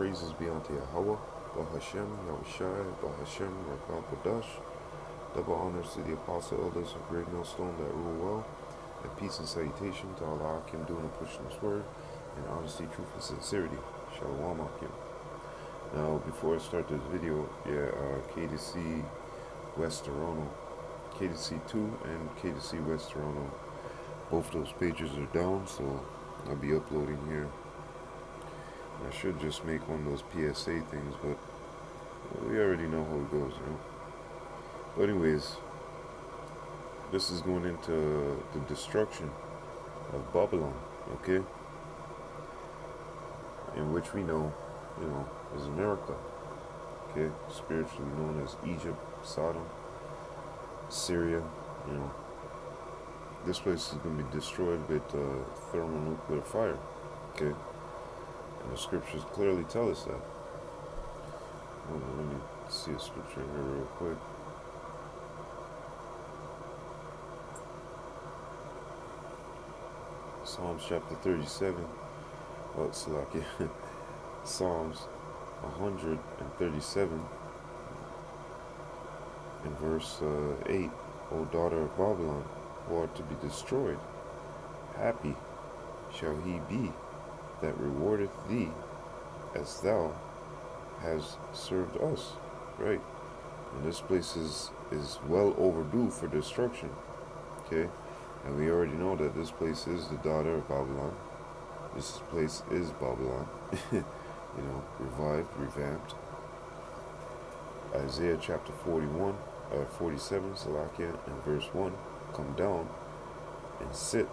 praises be unto Yahweh, Bahashem, Yahushai, Bahashem, Rakam Kodash. Double honors to the apostle elders of Great Millstone that rule well, and peace and salutation to Allah Akim doing and pushing His word, in honesty, truth, and sincerity. Shalom Akim. Now, before I start this video, KDC West Toronto, KDC 2 and KDC West Toronto, both those pages are down, so I'll be uploading here. I should just make one of those PSA things, but we already know how it goes, you know. But anyways, this is going into the destruction of Babylon, okay? In which we know, is America, okay? Spiritually known as Egypt, Sodom, Syria, This place is going to be destroyed with thermonuclear fire, okay? And the scriptures clearly tell us that. Hold on, let me see a scripture here real quick. Psalms chapter 37. Oh, it's like Psalms 137 in verse 8. O daughter of Babylon, who art to be destroyed, happy shall he be that rewardeth thee as thou hast served us. Right? And this place is well overdue for destruction. Okay? And we already know that this place is the daughter of Babylon. This place is Babylon. Revived, revamped. Isaiah chapter 47, Salakia, and verse 1. Come down and sit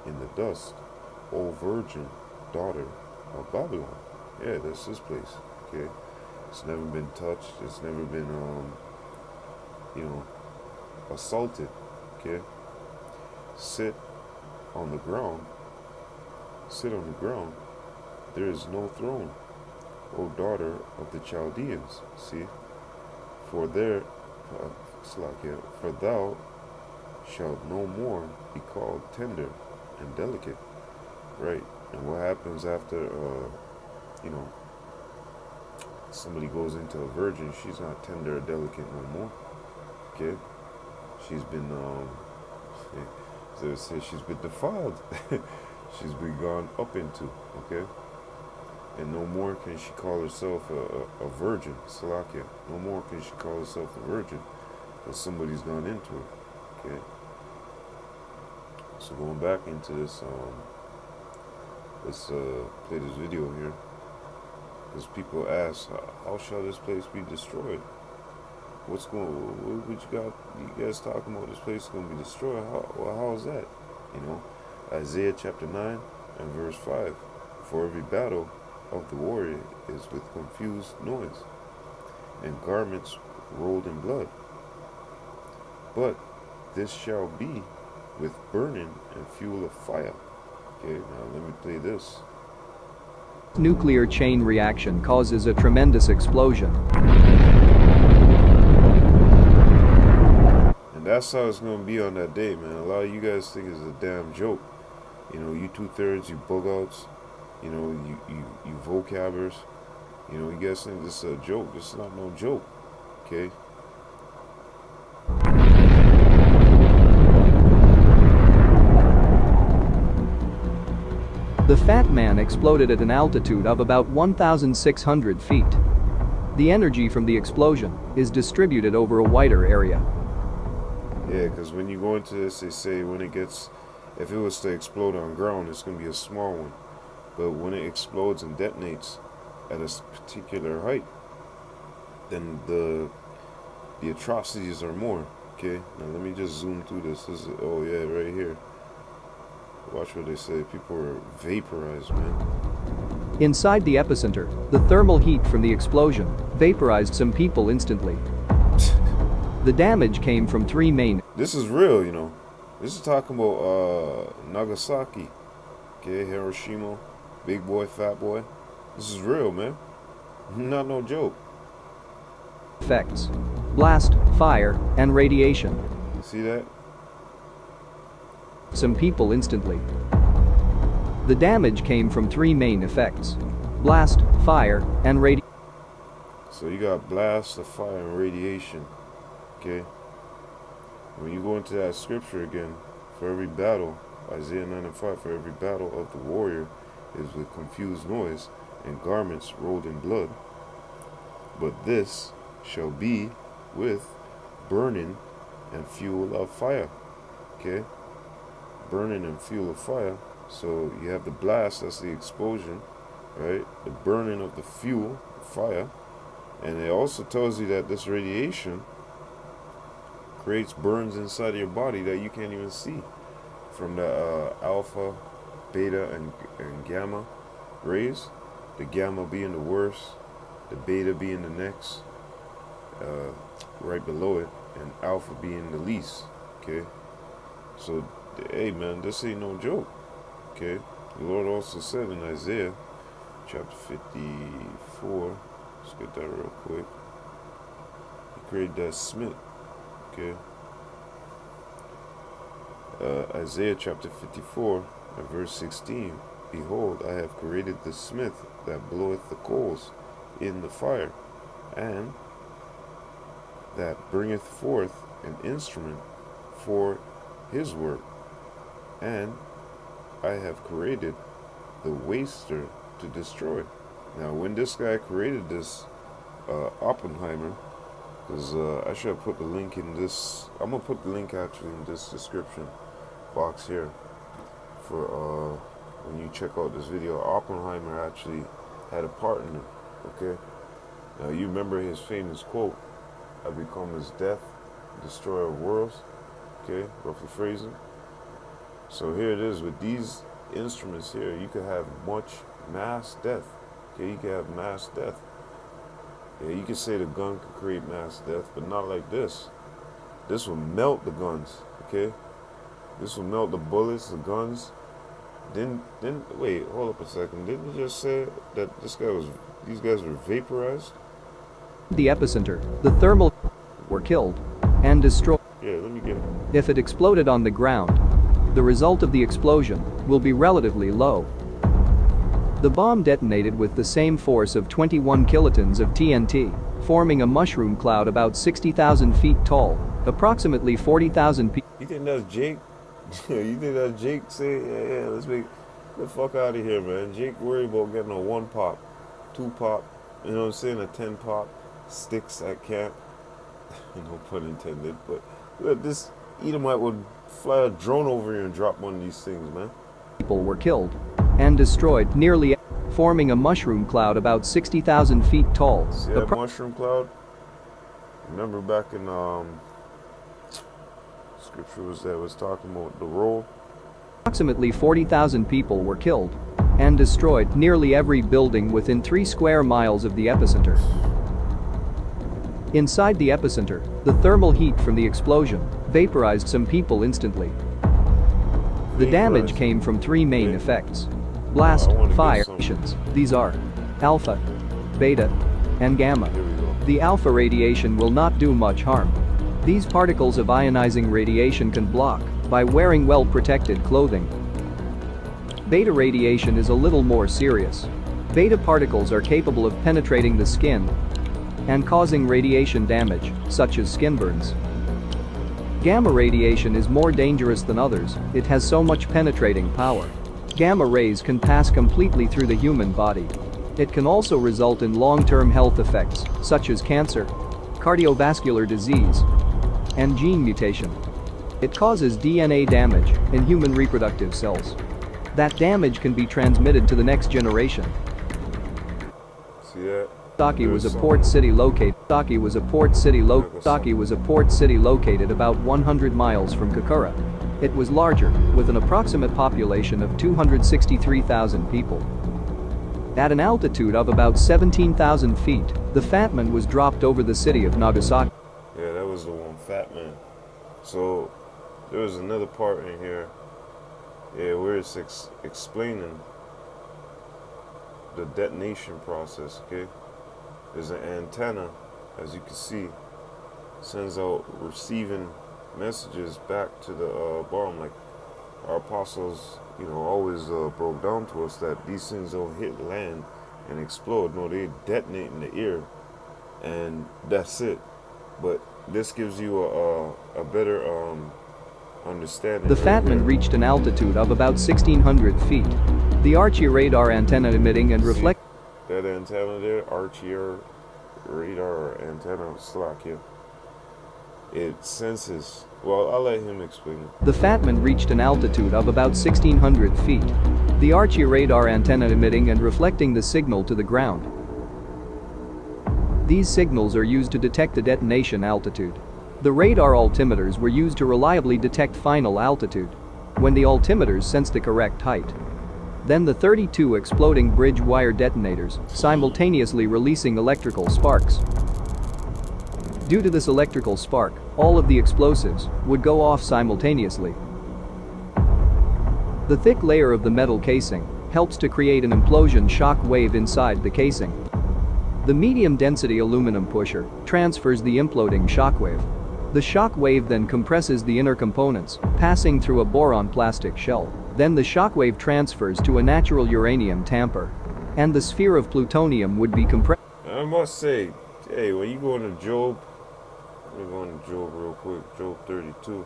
in the dust, O virgin daughter of Babylon. Yeah, that's this place. Okay? It's never been touched. It's never been, assaulted. Okay? Sit on the ground. Sit on the ground. There is no throne, O daughter of the Chaldeans. See? For thou shalt no more be called tender and delicate. Right? And what happens after, somebody goes into a virgin? She's not tender or delicate no more. Okay? She's been, she's been defiled. She's been gone up into, okay? And no more can she call herself a virgin, Salakia. No more can she call herself a virgin, because somebody's gone into her, okay? So going back into this, let's play this video here, because people ask, how shall this place be destroyed? What you guys talking about? This place is going to be destroyed. How is that? Isaiah chapter 9 and verse 5. For every battle of the warrior is with confused noise, and garments rolled in blood. But this shall be with burning and fuel of fire. Okay, now let me play this. Nuclear chain reaction causes a tremendous explosion. And that's how it's going to be on that day, man. A lot of you guys think it's a damn joke. You 2/3, you bug outs, you vocabbers, you guys think this is a joke. This is not no joke, okay? The Fat Man exploded at an altitude of about 1,600 feet. The energy from the explosion is distributed over a wider area. Yeah, because when you go into this, they say if it was to explode on ground, it's going to be a small one. But when it explodes and detonates at a particular height, then the atrocities are more. Okay, now let me just zoom through this. Right here. Watch what they say. People are vaporized, man. Inside the epicenter, the thermal heat from the explosion vaporized some people instantly. The damage came from three main. This is real, This is talking about Nagasaki, okay, Hiroshima, big boy, fat boy. This is real, man. Not no joke. Effects: blast, fire, and radiation. You see that? Some people instantly. The damage came from three main effects. blast, fire, and radiation. So you got blast, the fire, and radiation. Okay. When you go into that scripture again, for every battle, Isaiah 9 and 5, for every battle of the warrior is with confused noise and garments rolled in blood. But this shall be with burning and fuel of fire. Okay? Burning and fuel of fire. So you have the blast, that's the explosion, right? The burning of the fuel, fire. And it also tells you that this radiation creates burns inside of your body that you can't even see. From the alpha, beta, and gamma rays. The gamma being the worst, the beta being the next, right below it, and alpha being the least. Okay? So, hey man, this ain't no joke. Okay? The Lord also said in Isaiah chapter 54, let's get that real quick. He created that smith. Okay? Isaiah chapter 54 and verse 16. Behold, I have created the smith that bloweth the coals in the fire, and that bringeth forth an instrument for his work. And I have created the waster to destroy. Now, when this guy created this, Oppenheimer, because I should have put the link in this. I'm gonna put the link actually in this description box here for when you check out this video. Oppenheimer actually had a part in it. Okay. Now you remember his famous quote, "I become as death, destroyer of worlds." Okay, roughly phrasing. So here it is with these instruments here. You could have much mass death. Okay, you could have mass death. Yeah, you could say the gun could create mass death, but not like this. This will melt the guns. Okay, this will melt the bullets, the guns. Then wait, hold up a second. Didn't you just say that these guys were vaporized? The epicenter, the thermal were killed and destroyed. Yeah, let me get it. If it exploded on the ground, the result of the explosion will be relatively low. The bomb detonated with the same force of 21 kilotons of TNT, forming a mushroom cloud about 60,000 feet tall, approximately 40,000 feet. You think that's Jake? You think that's Jake saying, yeah, let's get the fuck out of here, man. Jake worried about getting a 1 pop, 2 pop, you know what I'm saying, a 10 pop, sticks at camp. No pun intended, but look, this Edomite would fly a drone over here and drop one of these things, man. People were killed and destroyed, nearly forming a mushroom cloud about 60,000 feet tall. See that mushroom cloud? Remember back in scripture was talking about the roll? Approximately 40,000 people were killed and destroyed, nearly every building within 3 square miles of the epicenter. Inside the epicenter, the thermal heat from the explosion vaporized some people instantly. The damage came from 3 main effects: blast, fire, radiations. These are alpha, beta, and gamma. The alpha radiation will not do much harm. These particles of ionizing radiation can block by wearing well-protected clothing. Beta radiation is a little more serious. Beta particles are capable of penetrating the skin and causing radiation damage, such as skin burns. Gamma radiation is more dangerous than others, it has so much penetrating power. Gamma rays can pass completely through the human body. It can also result in long-term health effects, such as cancer, cardiovascular disease, and gene mutation. It causes DNA damage in human reproductive cells. That damage can be transmitted to the next generation. See that? Nagasaki was a port city located about 100 miles from Kokura. It was larger, with an approximate population of 263,000 people. At an altitude of about 17,000 feet, the Fat Man was dropped over the city of Nagasaki. Yeah, that was the one, Fat Man. So there was another part in here, where it's explaining the detonation process. Okay, there's an antenna, as you can see, sends out receiving messages back to the bottom. Like our apostles, always broke down to us that these things don't hit land and explode. No, they detonate in the air, and that's it. But this gives you a better understanding. The right Fatman there. reached an altitude of about 1,600 feet. The Archie radar antenna emitting and See reflecting that antenna there, Archie radar or antenna slack here. It senses. Well, I'll let him explain it. The Fatman reached an altitude of about 1,600 feet. The Archie radar antenna emitting and reflecting the signal to the ground. These signals are used to detect the detonation altitude. The radar altimeters were used to reliably detect final altitude. When the altimeters sense the correct height, then the 32 exploding bridge wire detonators, simultaneously releasing electrical sparks. Due to this electrical spark, all of the explosives would go off simultaneously. The thick layer of the metal casing helps to create an implosion shock wave inside the casing. The medium-density aluminum pusher transfers the imploding shock wave. The shock wave then compresses the inner components, passing through a boron plastic shell. Then the shock wave transfers to a natural uranium tamper, and the sphere of plutonium would be compressed. I must say, hey, when you go into Job, we're going to Job real quick, Job 32.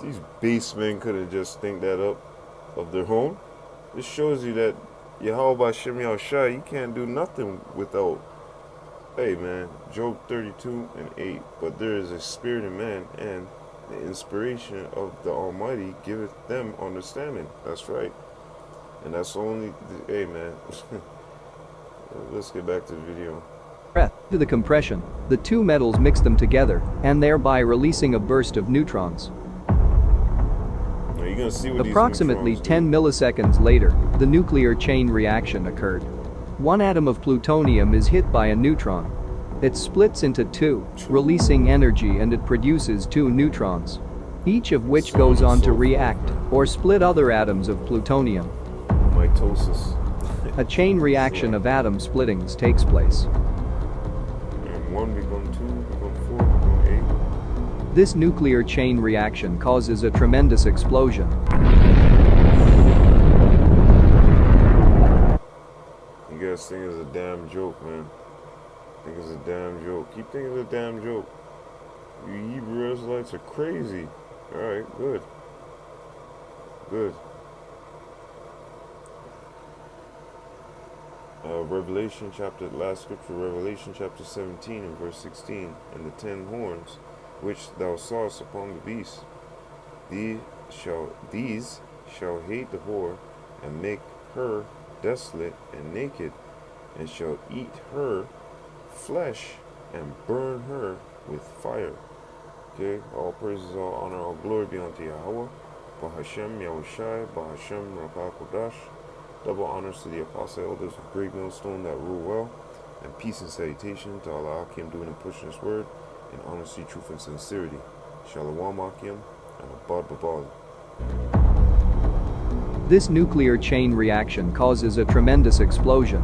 These basemen couldn't just think that up of their own. This shows you that Yahweh Shem Yahushua, you can't do nothing without. Hey man, Job 32 and 8. But there is a spirit in man, and the inspiration of the Almighty giveth them understanding. That's right. And that's only, hey man. Let's get back to the video. To the compression, the two metals mix them together, and thereby releasing a burst of neutrons. Now you're gonna see what Approximately these 10 milliseconds later, the nuclear chain reaction occurred. One atom of plutonium is hit by a neutron. It splits into two, releasing energy, and it produces two neutrons, each of which goes on to react or split other atoms of plutonium. mitosis. A chain reaction of atom splittings takes place. And 1 become 2, become 4, become 8. This nuclear chain reaction causes a tremendous explosion. You guys think it's a damn joke, man. Think it's a damn joke. Keep thinking it's a damn joke. You Hebrew Israelites are crazy. Alright, good. Good. Revelation chapter, last scripture, Revelation chapter 17 and verse 16. And the 10 horns which thou sawest upon the beast, these shall hate the whore, and make her desolate and naked, and shall eat her flesh, and burn her with fire. Okay, all praises, all honor, all glory be unto Yahweh, Bahashem Yahushai, Bahashem Rakah Kodash. Double honors to the apostle elders of Great Millstone that rule well, and peace and salutation to Allah Akim doing and pushing his word in honesty, truth, and sincerity. Shalom Akim and Ahbad Babal. This nuclear chain reaction causes a tremendous explosion.